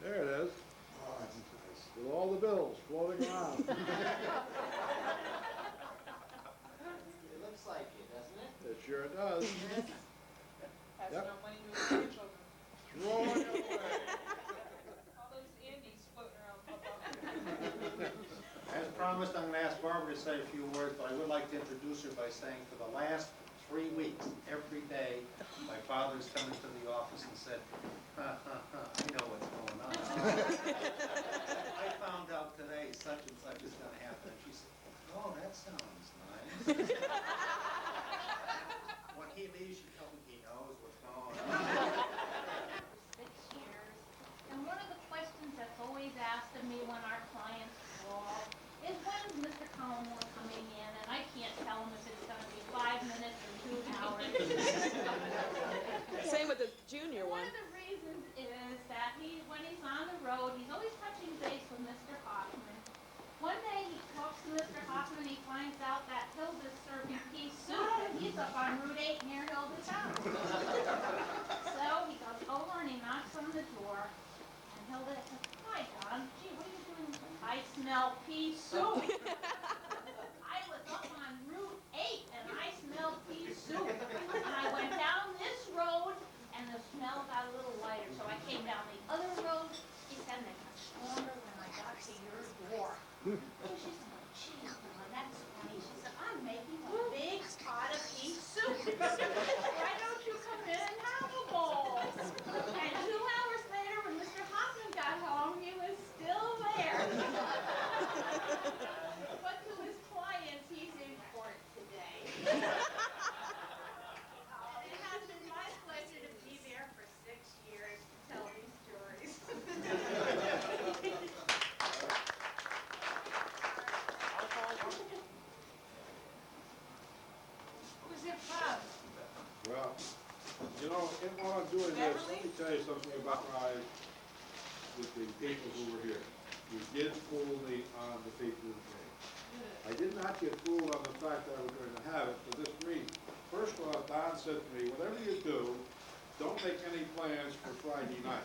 There it is. Oh, that's nice. With all the bills floating around. It looks like it, doesn't it? It sure does. Has Yep. no money to his grandchildren. Throwing it away. All those Andes floating around, Papa. As promised, I'm going to ask Barbara to say a few words, but I would like to introduce her by saying for the last 3 weeks, every day, my father's come into the office and said, ha, ha, ha, I know what's going on. I found out today such and such is going to happen. And she said, oh, that sounds nice. When he leaves, she tells me he knows what's going on. 6 years. And one of the questions that's always asked of me when our clients call is when's Mr. Collimore coming in? And I can't tell him if it's going to be 5 minutes or 2 hours. Same with the junior One one. of the reasons is that when he's on the road, he's always touching base with Mr. Hoffman. One day he talks to Mr. Hoffman and he finds out that Hilda's serving pea soup and he's up on Route 8 near Hilda's house. So he goes over and he knocks on the door. And Hilda says, hi, Don. Gee, what are you doing? I smell pea soup. I was up on Route 8 and I smelled pea soup. And I went down this road and the smell got a little lighter. So I came down the other road. He said, they got stronger when I got to your door. And she said, gee, Don, that's funny. She said, I'm making a big pot of pea soup. Why don't you come in and have a bowl? And 2 hours later, when Mr. Hoffman got home, he was still there. But to his clients, he's in court today. It has been my pleasure to be there for 6 years to tell these stories. Who's it from? Well, you know, while I'm doing this, let me tell you something about with the people who were here. You did fool me on the people who came. I did not get fooled on the fact that I was going to have it for this reason. First of all, Don said to me, whatever you do, don't make any plans for Friday night.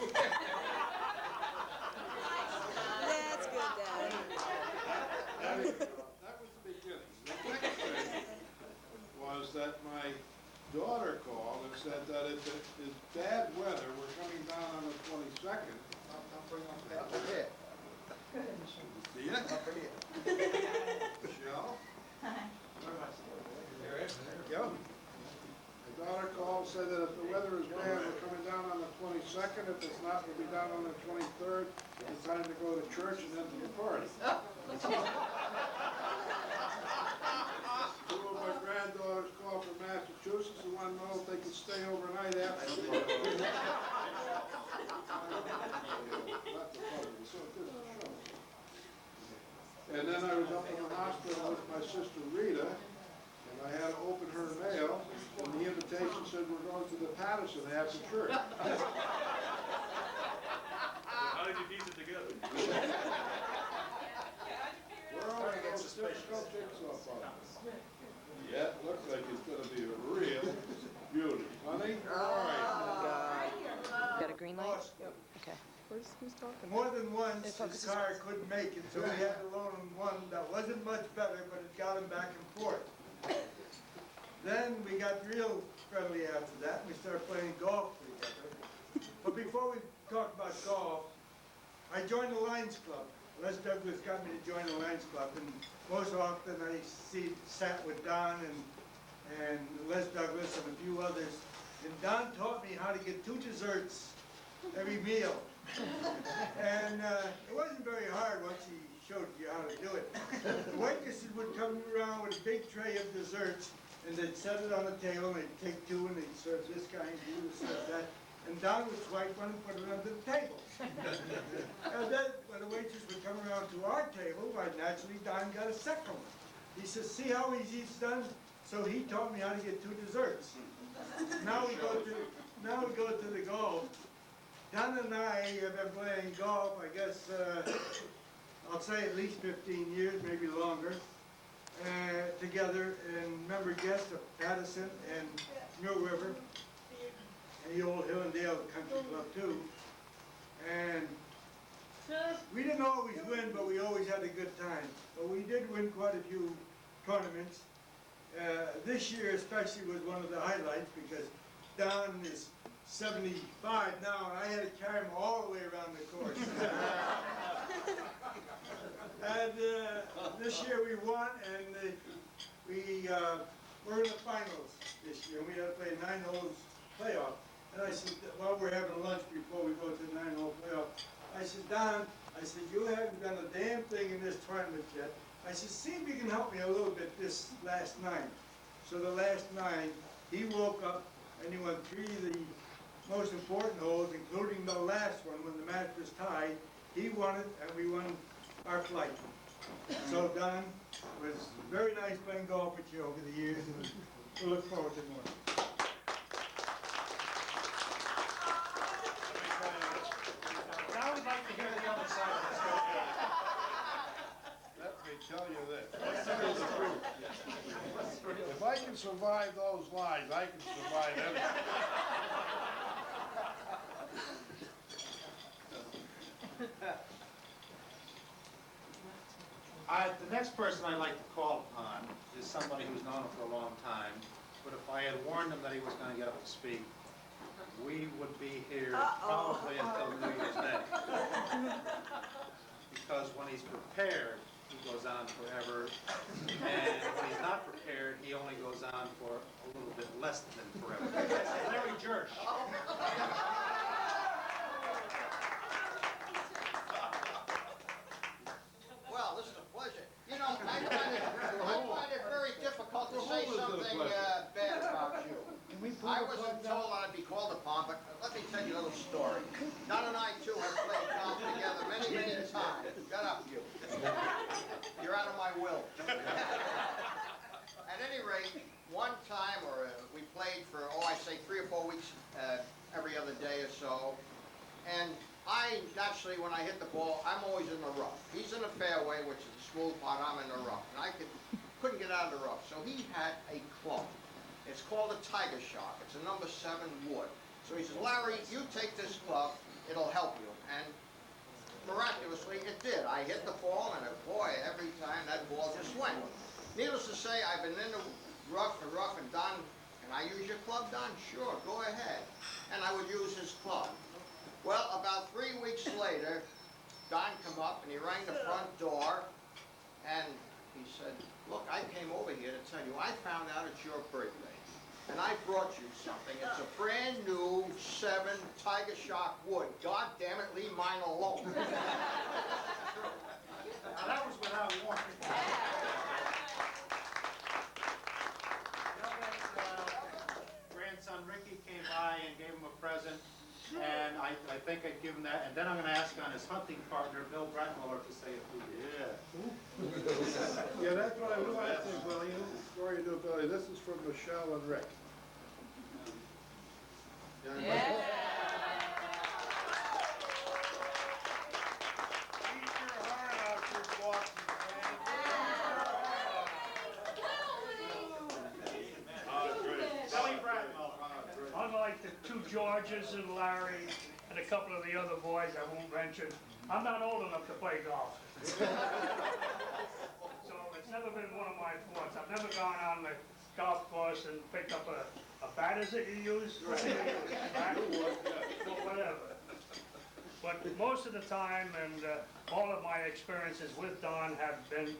That's good, Dad. That was the beginning. The next thing was that my daughter called and said that if it is bad weather, we're coming down on the 22nd. I'll bring up that over here. See ya? Up here. Michelle? There it is. There you go. My daughter called and said that if the weather is bad, we're coming down on the 22nd. If it's not, we'll be down on the 23rd. It's time to go to church and then to the party. Two of my granddaughters called from Massachusetts and want to know if they could stay overnight after the And then I was up in the hospital with my sister Rita, and I had to open her mail, and the invitation said we're going to the Patterson after church. How did you piece it together? We're all going to get suspicious. Yeah, it looks like it's going to be a real beauty. Honey? All right. Got a green light? Okay. Who's talking? More than once, It his focuses car couldn't make it, so he had to loan him one that wasn't much better, but it got him back and forth. Then we got real friendly after that, and we started playing golf together. But before we talk about golf, I joined the Lions Club. Les Douglas got me to join the Lions Club, and most often I sat with Don and Les Douglas and a few others. And Don taught me how to get 2 desserts every meal. And it wasn't very hard once he showed you how to do it. The waitresses would come around with a big tray of desserts, and they'd set it on the table, and they'd take 2, and they'd serve this guy, and do this, serve that. And Don would swipe one and put it under the table. And then when the waitress would come around to our table, why, naturally, Don got a second one. He says, see how easy it's done? So he taught me how to get 2 desserts. Now we go to the golf. Don and I have been playing golf, I guess, I'll say at least 15 years, maybe longer, together, and member guests of Patterson and Mill River, and the old Hill and Dale Country Club too. And always win, but we always had a good time. But we did win quite a few tournaments. This year especially was one of the highlights because Don is 75 now, and I had to carry him all the way around the course. And this year we won, and we're in the finals this year. We had to play 9 holes playoff. And I said, while we're having lunch before we go to the 9-hole playoff, I said, Don, I said, you haven't done a damn thing in this tournament yet. I said, see if you can help me a little bit this last night. So the last night, he woke up and he won 3 of the most important holes, including the last one when the match was tied. He won it, and we won our flight. So Don, it was very nice playing golf with you over the years, and we look forward to more. Now we'd like to hear the other side of the story. Let me tell you this. Here's the truth. If I can survive those lies, I can survive everything. The next person I'd like to call upon is somebody who's known him for a long time, but if I had warned him that he was going to get up to speak, we would be here probably until New Year's Day. Because when he's prepared, he goes on forever, and when he's not prepared, he only goes on for a little bit less than forever. Larry Jursch. Well, this is a pleasure. You know, I find it very difficult to say something bad about you. I wasn't told I'd be called upon, but let me tell you a little story. Don and I, too, have played golf together many, many times. Shut up, you. You're out of my will. At any rate, one time, we played for, I'd say 3 or 4 weeks every other day or so. And I, naturally, when I hit the ball, I'm always in the rough. He's in the fairway, which is the smooth part, I'm in the rough. And I couldn't get out of the rough. So he had a club. It's called a Tiger Shark. It's a number 7 wood. So he says, Larry, you take this club, it'll help you. And miraculously, it did. I hit the ball, and boy, every time that ball just went. Needless to say, I've been in the rough, and Don, can I use your club, Don? Sure, go ahead. And I would use his club. Well, about 3 weeks later, Don come up, and he rang the front door, and he said, look, I came over here to tell you, I found out it's your birthday. And I brought you something. It's a brand new 7 Tiger Shark wood. God damn it, leave mine alone. Now that was without warning. Grandson Ricky came by and gave him a present, and I think I'd give him that, and then I'm going to ask on his hunting partner, Bill Bradtmuller, to say a few words. Yeah, that's what I was asking, Billy. Story you do, Billy. This is from Michelle and Rick. Yeah. Eat your heart out, you Boston Billy Bradtmuller. Unlike the 2 Georges and Larry and a couple of the other boys I won't mention, I'm not old enough to play golf. So it's never been one of my fortes. I've never gone on the golf course and picked up a bat, is it you use? Bat? Well, whatever. But most of the time, and all of my experiences with Don have been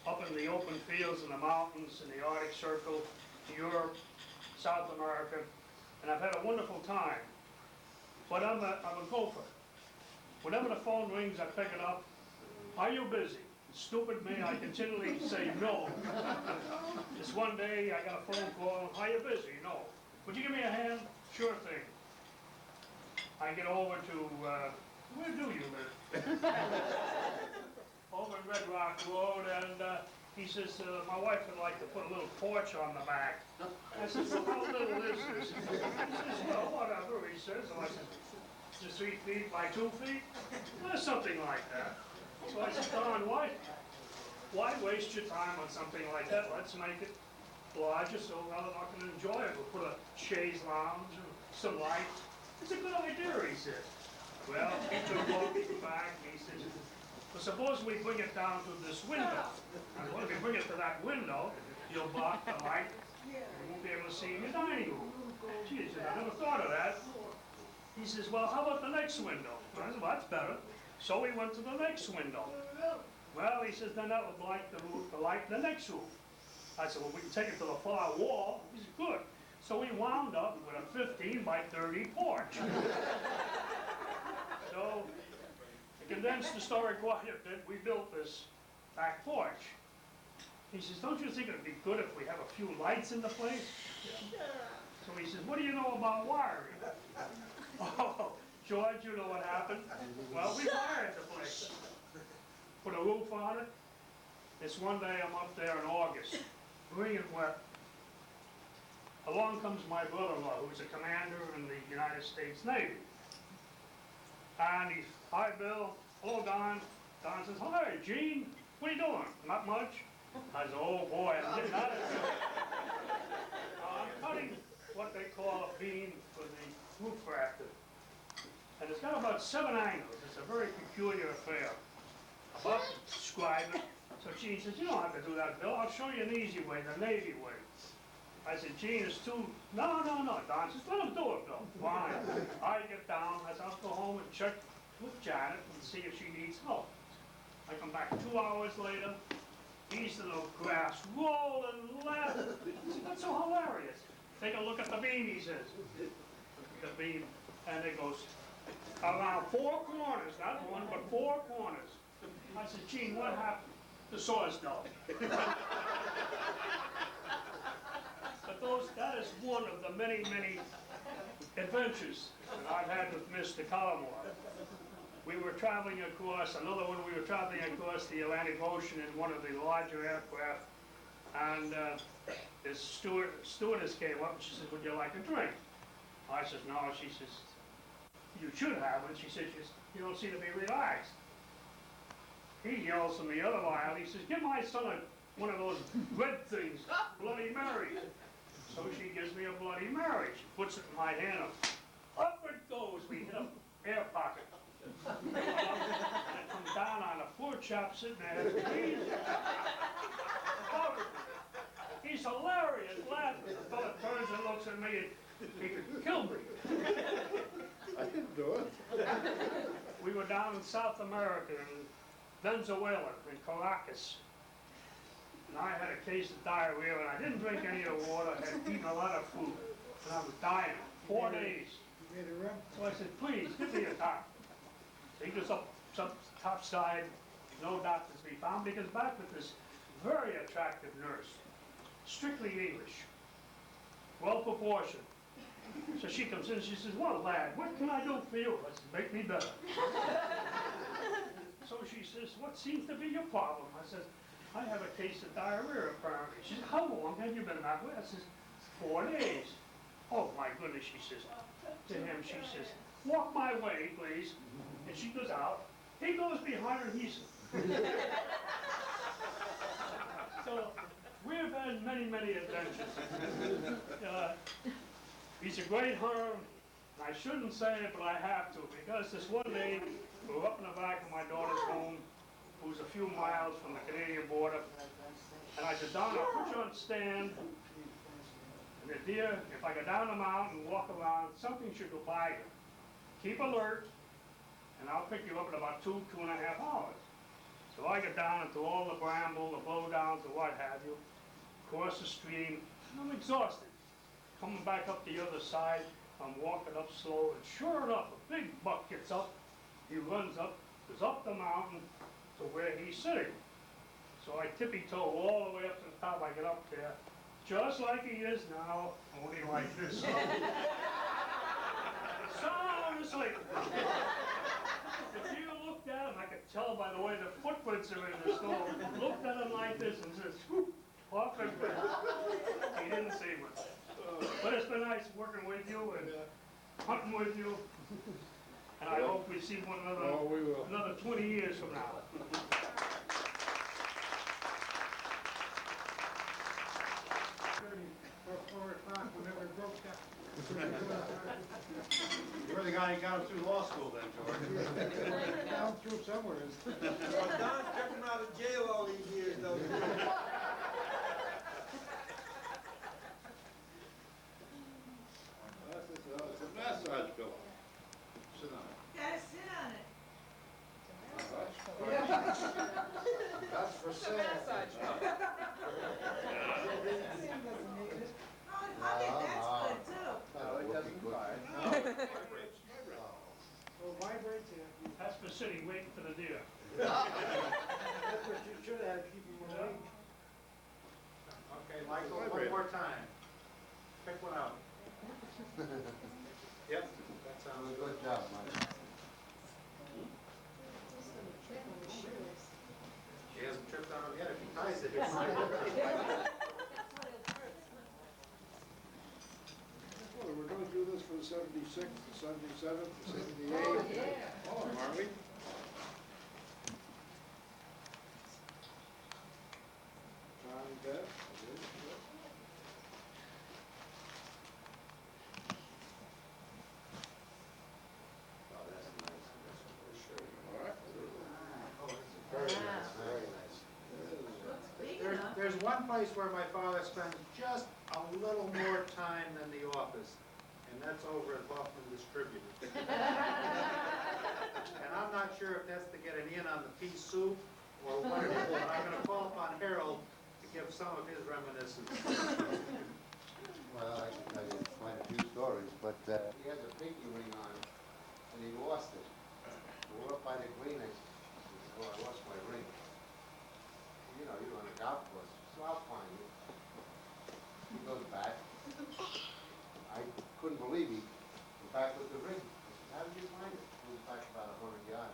up in the open fields in the mountains, in the Arctic Circle, Europe, South America, and I've had a wonderful time. But I'm a gopher. Whenever the phone rings, I pick it up. Are you busy? Stupid me, I continually say no. This one day, I got a phone call. Are you busy? No. Would you give me a hand? Sure thing. I get over to, where do you live? Over in Red Rock Road, and he says, my wife would like to put a little porch on the back. I says, well, how little is this? He says, well, whatever, he says. So I said, just 3 feet by 2 feet? Something like that. So I said, Don, why waste your time on something like that? Let's make it larger so other one can enjoy it. We'll put a chaise lounge and some lights. It's a good idea, he said. Well, he took a look back and he said, But suppose we bring it down to this window. And when we bring it to that window, you'll block the light, and you won't be able to see in your dining room. Gee, he said, I never thought of that. He says, well, how about the next window? I said, well, that's better. So we went to the next window. Well, he says, then that would light the light in the next room. I said, well, we can take it to the far wall. He said, good. So we wound up with a 15 by 30 porch. So, to condense the story quite a bit, we built this back porch. He says, don't you think it'd be good if we have a few lights in the place? So he says, what do you know about wiring? Oh, George, you know what happened? Well, we wired the place. Put a roof on it. This one day I'm up there in August, brilliant wet. Along comes my brother-in-law, who's a commander in the United States Navy. And he's, hi, Bill. Hello, Don. Don says, hi, Gene. What are you doing? Not much. I said, oh, boy, I'm getting out of here. I'm cutting what they call a beam for the roof rafter. And it's got about 7 angles. It's a very peculiar affair. I'm about to describe it. So Gene says, you don't have to do that, Bill. I'll show you an easy way, the Navy way. I said, Gene, it's too... No. Don says, let him do it, Bill. Fine. I get down. I said, I'll go home and check with Janet and see if she needs help. I come back 2 hours later. He's the little grass rolling, laughing. I said, what's so hilarious? Take a look at the beam, he says. The beam, and it goes around 4 corners, not one, but 4 corners. I said, Gene, what happened? The saw's dull. But that is one of the many, many adventures that I've had with Mr. Collimore. We were traveling across, another one, we were traveling across the Atlantic Ocean in one of the larger aircraft, and this stewardess came up and she said, would you like a drink? I said, no. She says, you should have one. She says, you don't seem to be relaxed. He yells from the other aisle, he says, give my son one of those red things, Bloody Mary. So she gives me a Bloody Mary. She puts it in my hand. Up it goes. We hit an air pocket. And I come down on a poor chap sitting there. He's hilarious, laughing. The fellow turns and looks at me and he could kill me. I didn't do it. We were down in South America, in Venezuela, in Caracas. And I had a case of diarrhea, and I didn't drink any of the water. I had eaten a lot of food, and I was dying. 4 days. So I said, please, give me a doctor. So he goes up top side, no doctors to be found, because back with this very attractive nurse, strictly English, well proportioned. So she comes in and she says, well, lad, what can I do for you? I said, make me better. So she says, what seems to be your problem? I said, I have a case of diarrhea apparently. She says, how long have you been that way? I says, 4 days. Oh my goodness, she says. To him, she says, walk my way, please. And she goes out. He goes behind her and he says. So we've had many, many adventures. He's a great hunter. I shouldn't say it, but I have to, because this one day, we were up in the back of my daughter's home, who's a few miles from the Canadian border, and I said, Donal, I'll put you on stand, and dear, if I go down the mountain and walk around, something should go by you. Keep alert, and I'll pick you up in about 2.5 hours. So I get down into all the bramble, the blowdowns, and what have you, across the stream, and I'm exhausted. Coming back up the other side, I'm walking up slow, and sure enough, a big buck gets up. He runs up, goes up the mountain to where he's sitting. So I tippy-toe all the way up to the top. I get up there, just like he is now, only like this. Sound asleep. If you looked at him, I could tell by the way the footprints are in the snow. Looked at him like this and said, swoop, off and went. He didn't see much. But it's been nice working with you and hunting with you. And I hope we see one another another 20 years from now. You're the guy who got him through law school then, George. come through somewhere. Well, Don's kept him out of jail all these years, though. It's a massage pillow. Sit on it. Gotta sit on it. That's for It's a sale. massage. Oh, okay, that's good too. No, it doesn't bite. Vibrates. Oh, vibrates, yeah. That's for sitting waiting for the deer. That's what you should have, keep them away. Okay, Michael, one more time. Pick one out. Yep, that sounds good. Good job, Mike. She hasn't tripped on him yet, if he ties it. Well, we're gonna do this for the 76th, the 77th, the 78th. Oh, are we? John and Beth, okay, yep. Oh, that's nice, that's for sure. All right. Very nice, very nice. Big enough. There's one place where my father spends just a little more time than the office, and that's over at Hoffman Distributors. And I'm not sure if that's to get an in on the pea soup or what it is, but I'm gonna call upon Harold to give some of his reminiscences. Well, I can tell you quite a few stories, but he has a pinky ring on, and he lost it. We're up by the green, I said, oh, I lost my ring. You know, you're on a golf course, so I'll find it. He goes back. I couldn't believe he went back with the ring. I said, how did you find it? He was back about 100 yards.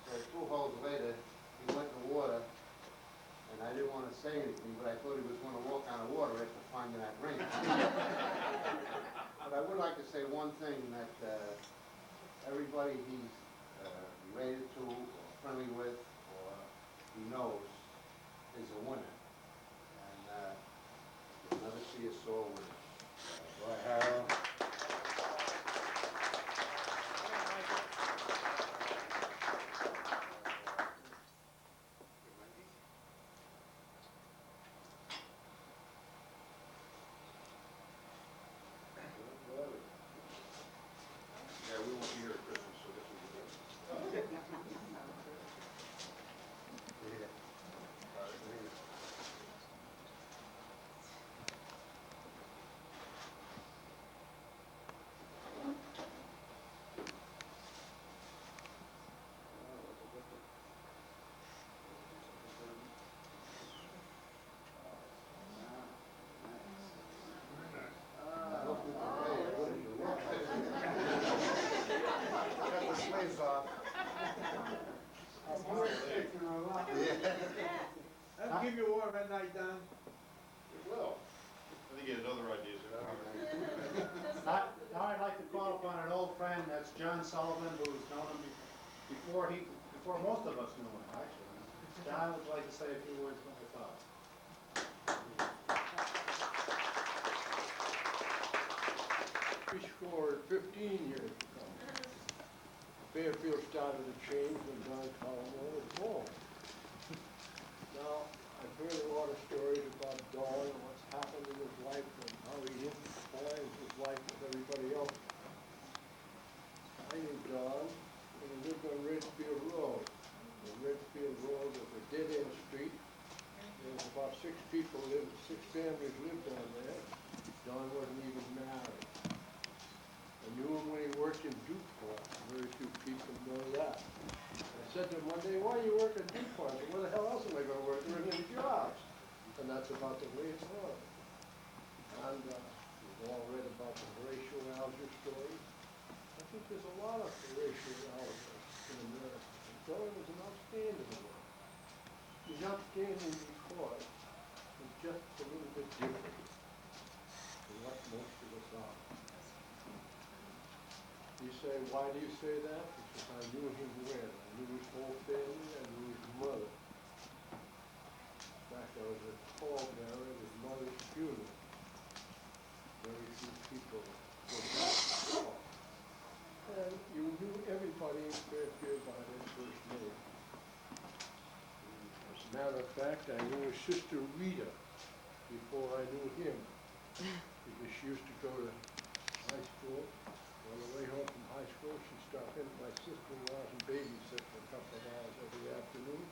So 2 holes later, he went in the water, and I didn't want to say anything, but I thought he was going to walk on the water after finding that ring. But I would like to say one thing, that everybody he's related to, or friendly with, or he knows, is a winner. And you'll never see a sore winner. Boy, Harold. Yeah, we won't be here at Christmas, so this will be good. I hope you can play as good as you want. Cut the sleeves off. That'll keep you warm at night, Don. It will. I think he had other ideas. Now I'd like to call upon an old friend, that's John Sullivan, who's known him before most of us knew him, actually. John would like to say a few words from the top. We scored 15 years ago. Fairfield started to change when Don Collimore was born. Now, I've heard a lot of stories about Don and what's happened in his life and how he intertwines his life with everybody else. I knew Don when he lived on Ridgefield Road. And Ridgefield Road was a dead-end street. There was about 6 families lived on there. Don wasn't even married. I knew him when he worked in DuPont. Very few people know that. I said to him one day, why do you work at DuPont? I said, where the hell else am I going to work? There isn't any jobs. And that's about the way it was. And we've all read about the Horatio Alger story. I think there's a lot of Horatio Alger in America. And Don was an outstanding one. He's outstanding because he's just a little bit different than what most of us are. You say, why do you say that? Because I knew him well. I knew his whole family. I knew his mother. In fact, I was at pallbearer at his mother's funeral. Very few people were back. And you knew everybody in Fairfield by their first fact, I knew his sister Rita before I knew him, because she used to go to high school. On the way home from high school, she'd stop in at my sister-in-law's and babysit for a couple of hours every afternoon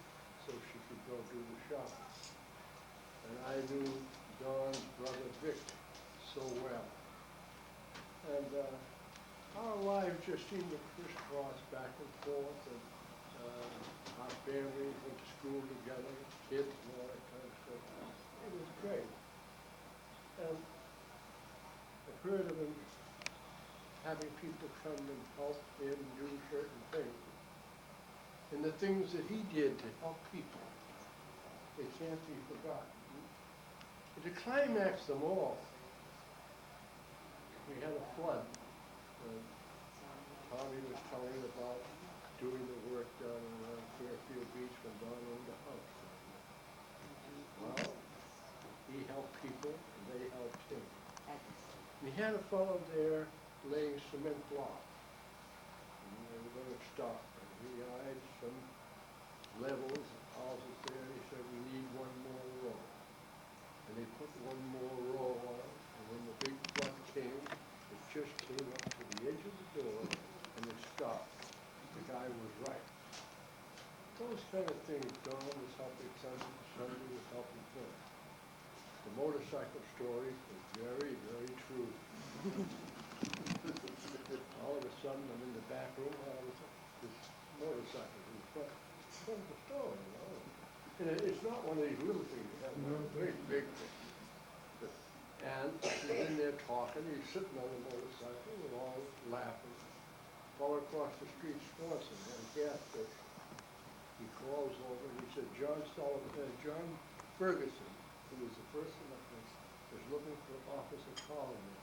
so she could go do the shopping. And I knew Don's brother Vic so well. And our lives just seemed to crisscross back and forth, and our families went to school together, kids and all that kind of stuff. It was great. And I've heard of him having people come and help him do certain things. And the things that he did to help people, they can't be forgotten. And to climax them all, we had a flood. Tommy was telling about doing the work down in Fairfield Beach when Don owned the house. Well, he helped people and they helped him. And he had a fellow there laying cement block. And they were going to stop. And he eyed some levels and houses there. He said, we need one more row. And they put one more row on. And when the big flood came, it just came up to the edge of the door and it stopped. The guy was right. Those kind of things, Don was helping Sunday, Sunday was helping Phil. The motorcycle story was very, very true. All of a sudden, I'm in the back room, this motorcycle in front of the store, you know. And it's not one of these little things, you have one very big thing. And he's in there talking, he's sitting on the motorcycle, we're all laughing. All across the street, Swanson had a gas station. He calls over and he said, John Ferguson, who was the person that was looking for Officer Collimore.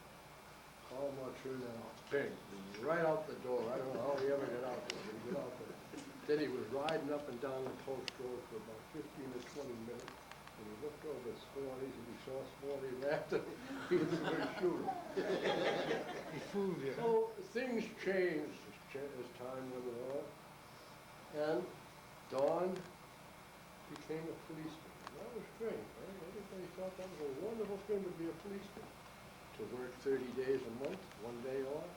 Collimore turned out, bang, right out the door. I don't know how he ever got out there, but he got out there. Then he was riding up and down the post road for about 15 to 20 minutes. And he looked over at Swanee and he saw Swanee laughed at him. He was going to shoot him. He fooled you. So things changed as time went on. And Don became a policeman. That was great, right? Everybody thought that was a wonderful thing to be a policeman. To work 30 days a month, 1 day off.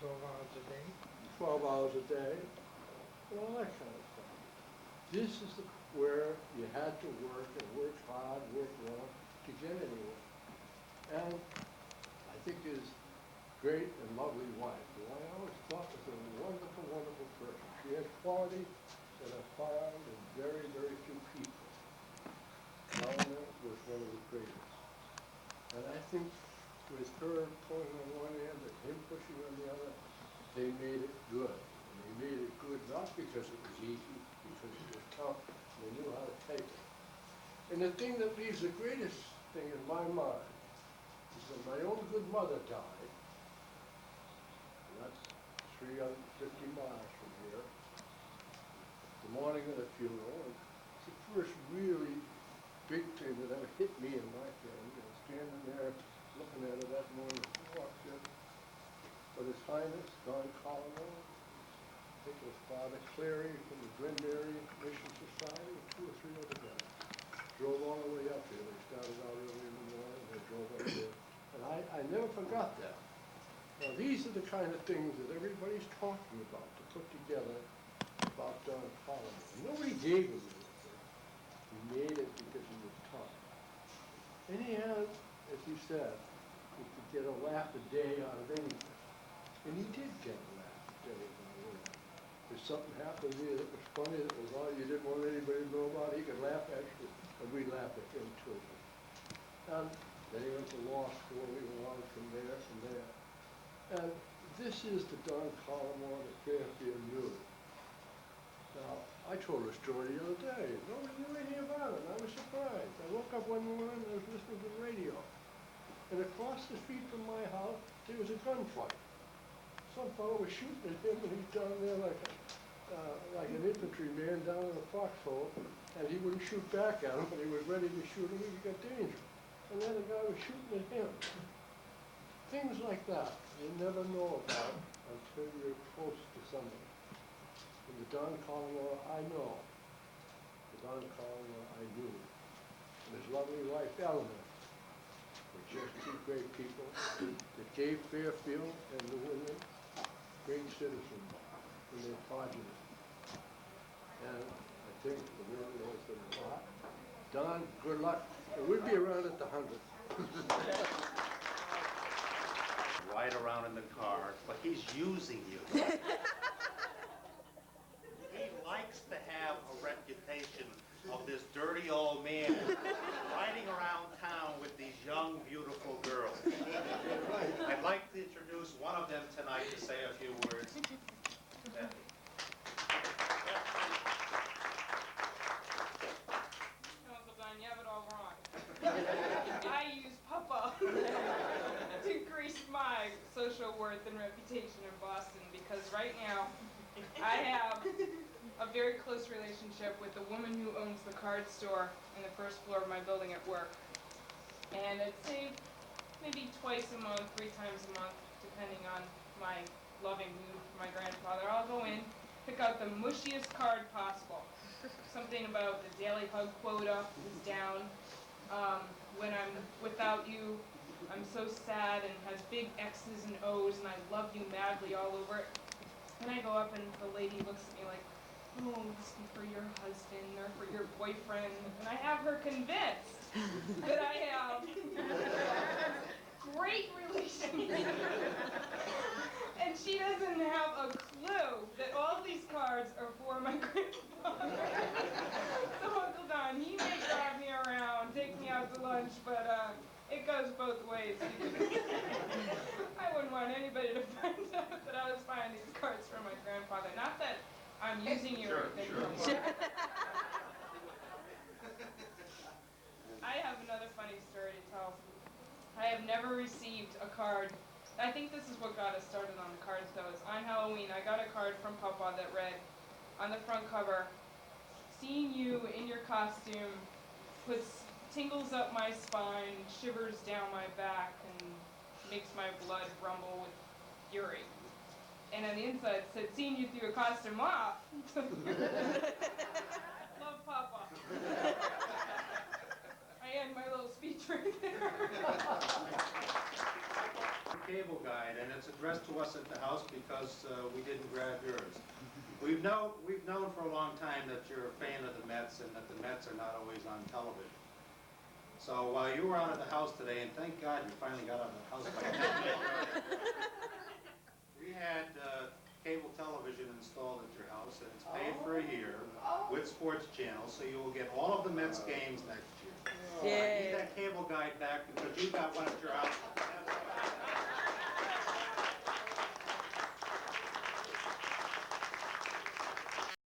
12 hours a day. 12 hours a day. And all that kind of stuff. This is where you had to work and work hard, work long to get anywhere. And I think his great and lovely wife, who I always thought was a wonderful, wonderful person. She has qualities that are found in very, very few people. Eleanor was one of the greatest. And I think with her pulling on one end and him pushing on the other, they made it good. And they made it good not because it was easy, because it was tough. They knew how to take it. And the thing that leaves the greatest thing in my mind is when my own good mother died, and that's 350 miles from here, the morning of the funeral, and it's the first really big thing that ever hit me in my family. I was standing there looking at her that morning, walked in, but His Highness, Don Collimore, I think it was Father Clary from the Glenmary Mission Society, and 2 or 3 other guys. Drove all the way up here. They started out early in the morning, they drove up here. And I never forgot that. Now these are the kind of things that everybody's talking about to put together about Don Collimore. Nobody gave him anything. He made it because he was tough. And he had, as he said, he could get a laugh a day out of anything. And he did get a laugh a day out of anything. If something happened here that was funny, that was all you didn't want anybody to know about, he could laugh at you, and we'd laugh at him too. And then he went to law school, he went on from there. And this is the Don Collimore that Fairfield knew. Now, I told a story the other day. Nobody knew anything about it. I was surprised. I woke up one morning and I was listening to the radio. And across the street from my house, there was a gunfight. Some fellow was shooting at him, and he's down there like an infantryman down in a foxhole, and he wouldn't shoot back at him, but he was ready to shoot him. He got dangerous. And then the guy was shooting at him. Things like that you never know about until you're close to somebody. And the Don Collimore, I know, Don Collimore I knew, and his lovely wife Eleanor, were just two great people that gave Fairfield and the women great citizens in their progeny. And I think the word was a lot. Don, good luck, and we'll be around at the 100. Ride around in the car, but he's using you. He likes to have a reputation of this dirty old man riding around town with these young, beautiful girls. I'd like to introduce one of them tonight to say a few words. Beth. Uncle Don, you have it all wrong. I use Papa to increase my social worth and reputation in Boston because right now I have a very close relationship with the woman who owns the card store in the first floor of my building at work. And I'd say maybe twice a month, 3 times a month, depending on my loving mood for my grandfather, I'll go in, pick out the mushiest card possible. Something about the daily hug quota is down. When I'm without you, I'm so sad, and has big X's and O's, and I love you madly all over it. And I go up and the lady looks at me like, oh, this is for your husband or for your boyfriend. And I have her convinced that I have great relations. And she doesn't have a clue that all these cards are for my grandfather. So Uncle Don, he may drive me around, take me out to lunch, but it goes both ways. I wouldn't want anybody to find out that I was buying these cards for my grandfather. Not that I'm using you or anything. Sure. I have another funny story to tell. I have never received a card. I think this is what got us started on the cards, though. Is on Halloween, I got a card from Papa that read, on the front cover, seeing you in your costume puts tingles up my spine, shivers down my back, and makes my blood rumble with fury. And on the inside it said, seeing you through your costume off. Love, Papa. I end my little speech right there. Cable guide, and it's addressed to us at the house because we didn't grab yours. We've known for a long time that you're a fan of the Mets and that the Mets are not always on television. So while you were out of the house today, and thank God you finally got out of the house by we had cable television installed at your house, and it's paid for a year with sports channels, so you will get all of the Mets games next year. I need that cable guide back because you got one at your house.